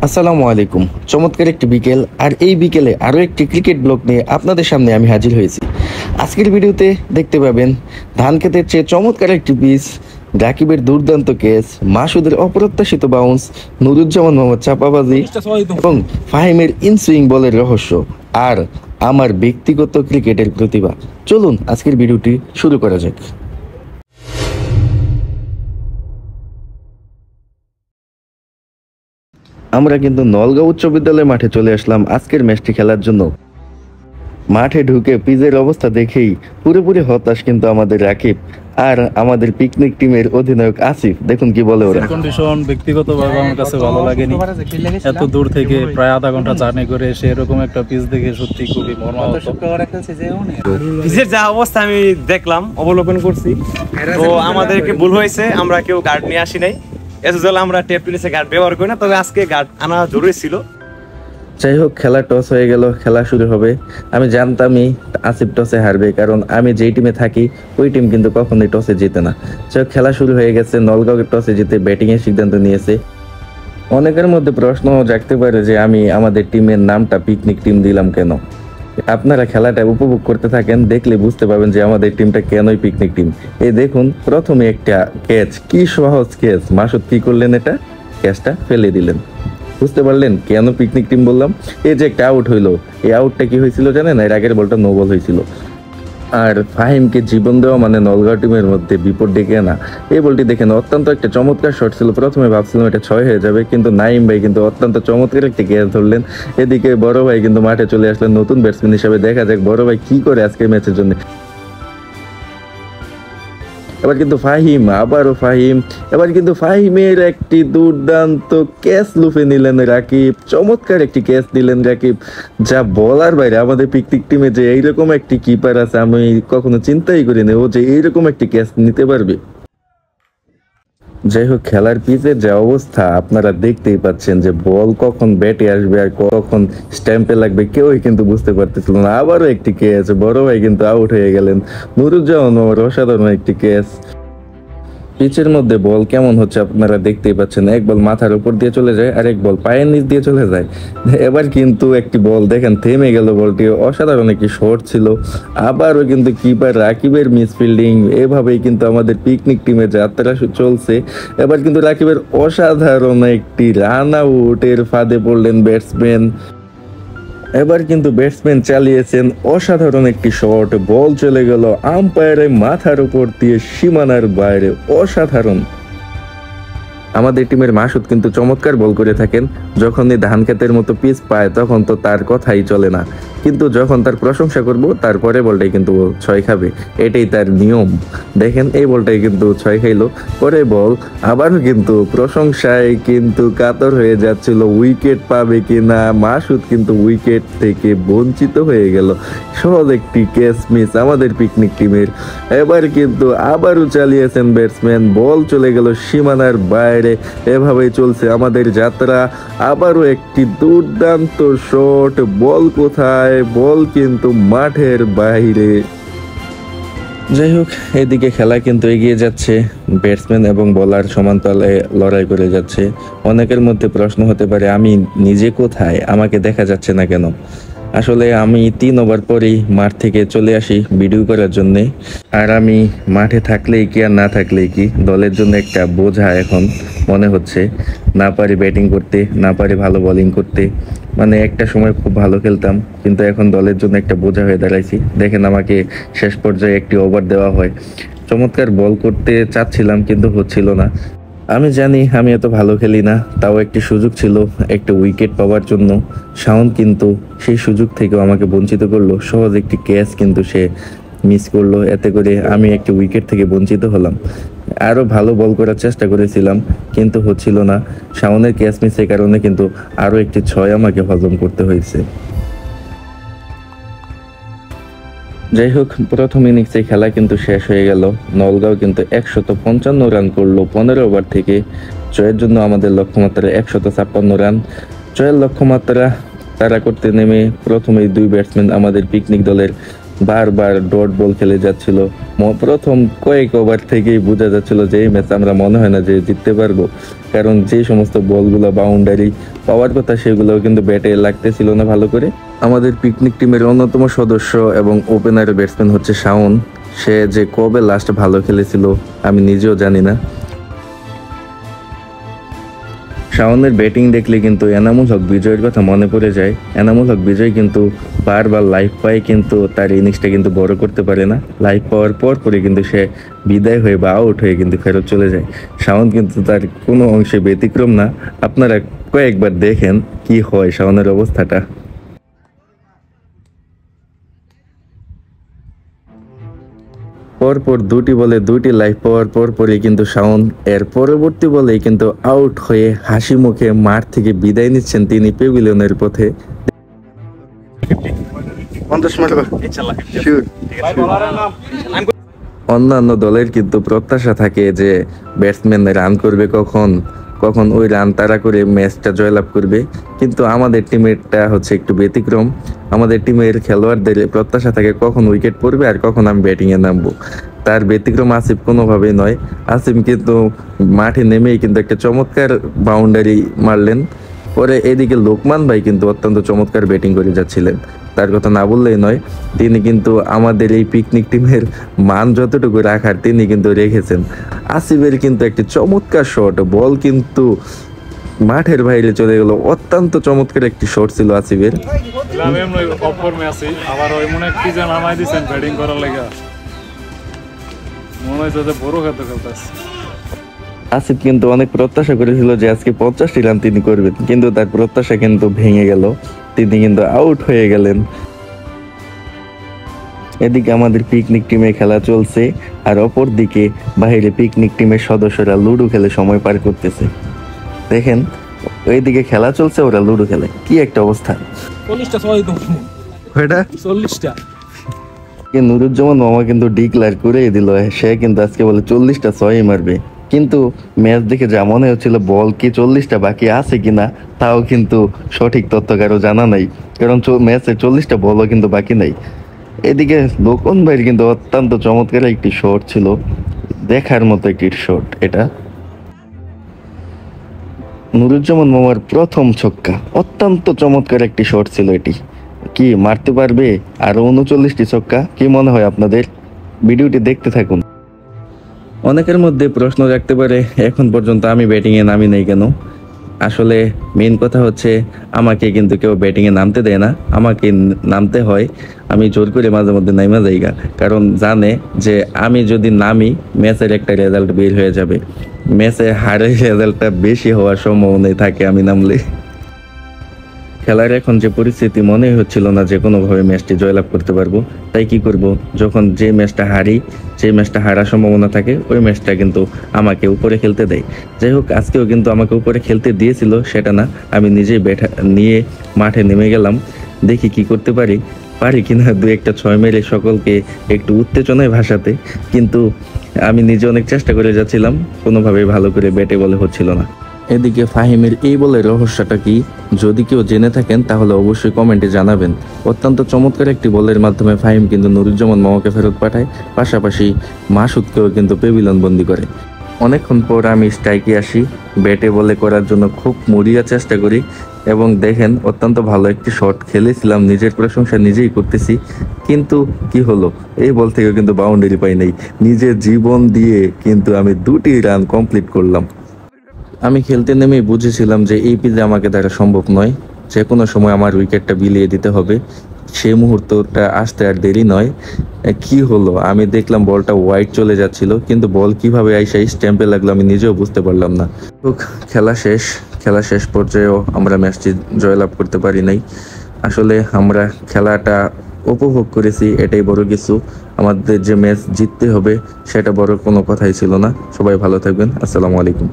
আসসালামু আলাইকুম। চমৎকার একটি বিকেল, আর এই বিকেলে আরও একটি ক্রিকেট ব্লগ নিয়ে আপনাদের সামনে আমি হাজির হয়েছি। আজকের ভিডিওতে দেখতে পাবেন ধান ক্ষেতের চেয়ে চমৎকার একটি পিচ, রাকিবের দুর্দান্ত ক্যাচ, মাসুদের অপ্রত্যাশিত বাউন্স, নুরুজ্জামান মোহাম্মদ চাপাবাজি এবং ফাহিমের ইনসুইং বলের রহস্য, আর আমার ব্যক্তিগত ক্রিকেটের প্রতিভা। চলুন আজকের ভিডিওটি শুরু করা যাক। আমরা কিন্তু নলগাঁও উচ্চ বিদ্যালয় মাঠে চলে আসলাম আজকের ম্যাচটি খেলার জন্য। মাঠে ঢুকে পিচের অবস্থা দেখেই পুরোপুরি হতাশ কিন্তু আমাদের রাকিব আর আমাদের পিকনিক টিমের অধিনায়ক আসিফ। দেখুন কি বলে ওরা। কন্ডিশন ব্যক্তিগতভাবে আমার কাছে ভালো লাগেনি। এত দূর থেকে প্রায় আধা ঘন্টা জার্নি করে এসে এরকম একটা পিচ দেখে সত্যি খুবই মর্মাহত। পিচের যা অবস্থা আমি দেখলাম, অবলোকন করছি, তো আমাদেরকে ভুল হয়েছে, আমরা কেউ গার্ড নিয়ে আসি নাই। এসএসএল আমরা টেপ টেনিসে গার্ড ব্যবহার করি না, তবে আজকে গার্ড আনা জরুরি ছিল। যাই হোক, খেলা টস হয়ে গেল, খেলা শুরু হবে। আমি জানতামই আসিফ টসে হারবে, কারণ আমি যেই টিমে থাকি ওই টিম কিন্তু কখনোই টসে জিতে না। যাই হোক, খেলা শুরু হয়ে গেছে। নলগাঁও টসে জিতে ব্যাটিংয়ের সিদ্ধান্ত নিয়েছে। অনেকের মধ্যে প্রশ্ন জাগতে পারে যে আমি আমাদের টিমের নামটা পিকনিক টিম দিলাম কেন। আপনারা খেলাটা উপভোগ করতে থাকেন, দেখলে বুঝতে পারবেন যে আমাদের টিমটা কেনই পিকনিক টিম। এই দেখুন, প্রথমে একটা ক্যাচ, কি সহজ ক্যাচ, মাসুদ কি করলেন, এটা ক্যাচটা ফেলে দিলেন। বুঝতে পারলেন কেন পিকনিক টিম বললাম। এই যে একটা আউট হইলো, এই আউটটা কি হয়েছিল জানেন? এর আগের বলটা নো বল হয়েছিল। আর ফাহিমকে জীবন দেওয়া মানে নলগাঁও টিমের মধ্যে বিপদ ডেকে না। এই বলটি দেখেন, অত্যন্ত একটা চমৎকার শট ছিল। প্রথমে ভাবছিলাম এটা 6 হয়ে যাবে, কিন্তু নাইম ভাই কিন্তু অত্যন্ত চমৎকার একটি ক্যাচ ধরলেন। এদিকে বড় ভাই কিন্তু মাঠে চলে আসলেন নতুন ব্যাটসম্যান হিসাবে। দেখা যাক বড় ভাই কি করে আজকের ম্যাচের জন্য। এবার কিন্তু ফাহিম, আবারও ফাহিম, এবার কিন্তু ফাহিমের একটি দুর্দান্ত ক্যাচ লুফে নিলেন রাকিব। চমৎকার একটি ক্যাচ দিলেন রাকিব, যা বলার বাইরে। আমাদের পিকনিক টিমে যে এইরকম একটি কিপার আছে আমি কখনো চিন্তাই করিনি, ও যে এইরকম একটি ক্যাচ নিতে পারবে। যাই হোক, খেলার পিচের যে অবস্থা আপনারা দেখতেই পাচ্ছেন, যে বল কখন ব্যাটে আসবে আর কখন স্ট্যাম্পে লাগবে কেউই কিন্তু বুঝতে পারতেছিল না। আবারও একটি ক্যাচ, বড় ভাই কিন্তু আউট হয়ে গেলেন। নুরুজ্জামান আমার অসাধারণ একটি ক্যাচ। পিচের মধ্যে বল কেমন হচ্ছে আপনারা দেখতেই পাচ্ছেন। এক বল মাথার উপর দিয়ে চলে যায়, আর এক বল পায়ের নিচ দিয়ে চলে যায়। এবার কিন্তু একটি বল দেখেন থেমে গেল, বলটি অসাধারণ একটি শট ছিল। আবারও কিন্তু কিপার রাকিবের মিসফিল্ডিং। এভাবেই কিন্তু আমাদের পিকনিক টিমের যাত্রা চলছে। এবার কিন্তু রাকিবের অসাধারণ একটি রান আউটের ফাঁদে পড়লেন ব্যাটসম্যান। এবার কিন্তু ব্যাটসম্যান চালিয়েছেন অসাধারণ একটি শট, বল চলে গেল আম্পায়ারের মাথার উপর দিয়ে সীমানার বাইরে। অসাধারণ। আমাদের টিমের মাসুদ কিন্তু চমৎকার বল করে থাকেন। যখনই ধান ক্ষেতের মতো পিচ পায় তখন তো তার কথাই চলে না, কিন্তু যখন তার প্রশংসা করব তারপরে বলটাই কিন্তু 6 খাবে, এটাই তার নিয়ম। দেখেন এই বলটাই কিন্তু 6 খাইলো। পরে বল আবারও কিন্তু প্রশংসায় কিন্তু কাতর হয়ে যাচ্ছিল, উইকেট পাবে কিনা। মাসুদ কিন্তু উইকেট থেকে বঞ্চিত হয়ে গেল। সহজ একটি ক্যাচ মিস আমাদের পিকনিক টিমের। এবার কিন্তু আবারও চালিয়েছেন ব্যাটসম্যান, বল চলে গেল সীমানার বাইরে। এভাবেই চলছে আমাদের যাত্রা। আবারও একটি দুর্দান্ত শট, বল কোথায়? বল কিন্তু মাঠের বাইরে। যাই হোক, এদিকে খেলা কিন্তু এগিয়ে যাচ্ছে। ব্যাটসম্যান এবং বোলার সমান তালে লড়াই করে যাচ্ছে। অনেকের মধ্যে প্রশ্ন হতে পারে আমি নিজে কোথায়, আমাকে দেখা যাচ্ছে না কেন। আসলে আমি 3 ওভার পরেই মাঠ থেকে চলে আসি ভিডিও করার জন্য। আর আমি মাঠে থাকলেই কি আর না থাকলেই কি, দলের জন্য একটা বোঝা এখন মনে হচ্ছে। না পারি ব্যাটিং করতে, না পারি ভালো বোলিং করতে। মানে একটা সময় খুব ভালো খেলতাম, কিন্তু এখন দলের জন্য একটা বোঝা হয়ে দাঁড়াইছি। দেখেন আমাকে শেষ পর্যায়ে একটি ওভার দেওয়া হয়। চমৎকার বল করতে চাচ্ছিলাম কিন্তু হচ্ছিল না। আমি জানি আমি এত ভালো খেলি না, তাও একটি সুযোগ ছিল একটা উইকেট পাওয়ার জন্য। শাওন কিন্তু সেই সুযোগ থেকেও আমাকে বঞ্চিত করলো। সহজ একটি ক্যাচ কিন্তু সে মিস করলো, এতে করে আমি একটি উইকেট থেকে বঞ্চিত হলাম। আরও ভালো বল করার চেষ্টা করেছিলাম কিন্তু হচ্ছিল না। শাওনের ক্যাচ মিসের কারণে কিন্তু আরও একটি 6 আমাকে হজম করতে হয়েছে। যাই হোক, প্রথম ইনিংসে খেলা কিন্তু শেষ হয়ে গেল। নলগাঁও কিন্তু 155 রান করলো 15 ওভার থেকে। জয়ের জন্য আমাদের লক্ষ্যমাত্রা 156 রান। জয়ের লক্ষ্যমাত্রা তারা করতে নেমে প্রথমেই 2 ব্যাটসম্যান আমাদের পিকনিক দলের বারবার ডট বল খেলে যাচ্ছিল। প্রথম কয়েক ওভার থেকেই বোঝা যাচ্ছিল যে এই ম্যাচ আমরা মনে হয় না যে জিততে পারবো, কারণ যে সমস্ত বলগুলো বাউন্ডারি পাওয়ার কথা সেগুলোও কিন্তু ব্যাটে লাগতেছিল না ভালো করে। আমাদের পিকনিক টিমের অন্যতম সদস্য এবং ওপেনার ব্যাটসম্যান হচ্ছে শাওন। সে যে কবে লাস্ট ভালো খেলেছিল আমি নিজেও জানি না। শাওনের ব্যাটিং দেখলে কিন্তু এনামুল হক বিজয়ের কথা মনে পড়ে যায়। এনামুল হক বিজয় কিন্তু বারবার লাইফ পায়, কিন্তু তার ইনিংসটা কিন্তু বড় করতে পারে না। লাইফ পাওয়ার পর পরে কিন্তু সে বিদায় হয়ে বা আউট হয়ে কিন্তু ফেরত চলে যায়। শাওন কিন্তু তার কোনো অংশে ব্যতিক্রম না। আপনারা কয়েকবার দেখেন কি হয় শাওনের অবস্থাটা। পরপর দুটি বলে দুটি লাইফ পাওয়ার পরই কিন্তু শাওন এর পরবর্তী বলেই কিন্তু আউট হয়ে হাসি মুখে মাঠ থেকে বিদায় নিচ্ছেন তিনি পেভিলিয়নের পথে। অন্যান্য দলের কিন্তু প্রত্যাশা থাকে যে ব্যাটসম্যান রান করবে কখন কখন ওই রান তাড়া করে ম্যাচটা জয়লাভ করবে, কিন্তু আমাদের টিমেরটা হচ্ছে একটু ব্যতিক্রম। আমাদের টিমের খেলোয়াড়দের প্রত্যাশা থাকে কখন উইকেট পড়বে আর কখন আমি ব্যাটিংয়ে নামবো। তার ব্যতিক্রম আসিফ কোনোভাবেই নয়। আসিফ কিন্তু মাঠে নেমেই কিন্তু একটা চমৎকার বাউন্ডারি মারলেন। পরে এদিকে লোকমান ভাই কিন্তু অত্যন্ত চমৎকার ব্যাটিং করে যাচ্ছিলেন, তার কথা না বললেই নয়। তিনি কিন্তু আমাদের এই পিকনিক টিমের মান যতটুকু রাখার তিনি কিন্তু রেখেছেন। আসিফের কিন্তু একটি চমৎকার শট, বল কিন্তু মাঠের বাইরে চলে গেল। অত্যন্ত চমৎকার একটি শট ছিল আসিফের। আসিফ কিন্তু অনেক প্রত্যাশা করেছিল যে আজকে 50টি রান তিনি করবেন, কিন্তু তার প্রত্যাশা কিন্তু ভেঙে গেল, তিনি কিন্তু আউট হয়ে গেলেন। এদিকে আমাদের পিকনিক টিমে খেলা চলছে, আর অপর দিকে বাইরে পিকনিক টিমের সদস্যরা লুডো খেলে সময় পার করতেছে। দেখেন ওইদিকে খেলা চলছে, ওরা লুডো খেলে, কি একটা অবস্থা। নুরুজ্জামান মামা কিন্তু ডিক্লেয়ার করে দিল, সে কিন্তু আজকে বলে 40টা 6 মারবে, কিন্তু ম্যাচ দেখে যা মনে হচ্ছিল বল কি 40টা বাকি আছে কিনা তাও কিন্তু সঠিক তথ্য কারো জানা নাই, কারণ ম্যাচে 40টা বলও কিন্তু বাকি নাই। এদিকে লোকন ভাইয়ের কিন্তু অত্যন্ত চমৎকার একটি শট ছিল, দেখার মতো একটি শট এটা। নুরুজ্জামান মামার প্রথম ছক্কা, অত্যন্ত চমৎকার একটি শট ছিল এটি। কি মারতে পারবে আরো 39টি ছক্কা? কি মনে হয় আপনাদের? ভিডিওটি দেখতে থাকুন। অনেকের মধ্যে প্রশ্ন রাখতে পারে এখন পর্যন্ত আমি ব্যাটিংয়ে নামি নাই কেন। আসলে মেইন কথা হচ্ছে আমাকে কিন্তু কেউ ব্যাটিংয়ে নামতে দেয় না, আমাকে নামতে হয়। আমি জোর করে মাঝে মধ্যে নাইমা যাইগা, কারণ জানে যে আমি যদি নামি ম্যাচের একটা রেজাল্ট বের হয়ে যাবে, ম্যাচে হারের রেজাল্টটা বেশি হওয়ার সম্ভাবনাই থাকে আমি নামলে। খেলার এখন যে পরিস্থিতি, মনে হচ্ছিল না যে কোনোভাবে ম্যাচটি জয়লাভ করতে পারবো। তাই কি করব, যখন যে ম্যাচটা হারি, যে ম্যাচটা হারার সম্ভাবনা থাকে ওই ম্যাচটা কিন্তু আমাকে উপরে খেলতে দেয়। যাই হোক, আজকেও কিন্তু আমাকে উপরে খেলতে দিয়েছিল, সেটা না, আমি নিজেই ব্যাট নিয়ে মাঠে নেমে গেলাম, দেখি কি করতে পারি কিনা 2-1 6 মেরে সকলকে একটু উত্তেজনায় ভাসাতে। কিন্তু আমি নিজে অনেক চেষ্টা করে যাচ্ছিলাম, কোনোভাবেই ভালো করে ব্যাটে বলে হচ্ছিল না। এদিকে ফাহিমের এই বলের রহস্যটা কি, যদি কেউ জেনে থাকেন তাহলে অবশ্যই কমেন্টে জানাবেন। অত্যন্ত চমৎকার একটি বলের মাধ্যমে ফাহিম কিন্তু নুরুজ্জামান মামাকে ফেরত পাঠায়, পাশাপাশি মাসুদকেও কিন্তু পেভিলিয়ন বন্দি করে। অনেকক্ষণ পর আমি স্ট্রাইকে আসি, ব্যাটে বলে করার জন্য খুব মরিয়া চেষ্টা করি, এবং দেখেন অত্যন্ত ভালো একটি শট খেলেছিলাম, নিজের প্রশংসা নিজেই করতেছি। কিন্তু কি হলো, এই বল থেকেও কিন্তু বাউন্ডারি পাই নাই। নিজের জীবন দিয়ে কিন্তু আমি 2টি রান কমপ্লিট করলাম। আমি খেলতে নেমেই বুঝেছিলাম যে এই পিচে আমাকে দ্বারা সম্ভব নয়, যে কোনো সময় আমার উইকেটটা বিলিয়ে দিতে হবে। সেই মুহূর্তটা আসতে আর দেরি নয়। কি হলো, আমি দেখলাম বলটা ওয়াইড চলে যাচ্ছিল, কিন্তু বল কিভাবে আইসা স্ট্যাম্পে লাগলো আমি নিজেও বুঝতে পারলাম না। খেলা শেষ পর্যায়েও আমরা ম্যাচটি জয়লাভ করতে পারি নাই। আসলে আমরা খেলাটা উপভোগ করেছি, এটাই বড় কিছু। আমাদের যে ম্যাচ জিততে হবে সেটা বড় কোনো কথাই ছিল না। সবাই ভালো থাকবেন, আসসালামু আলাইকুম।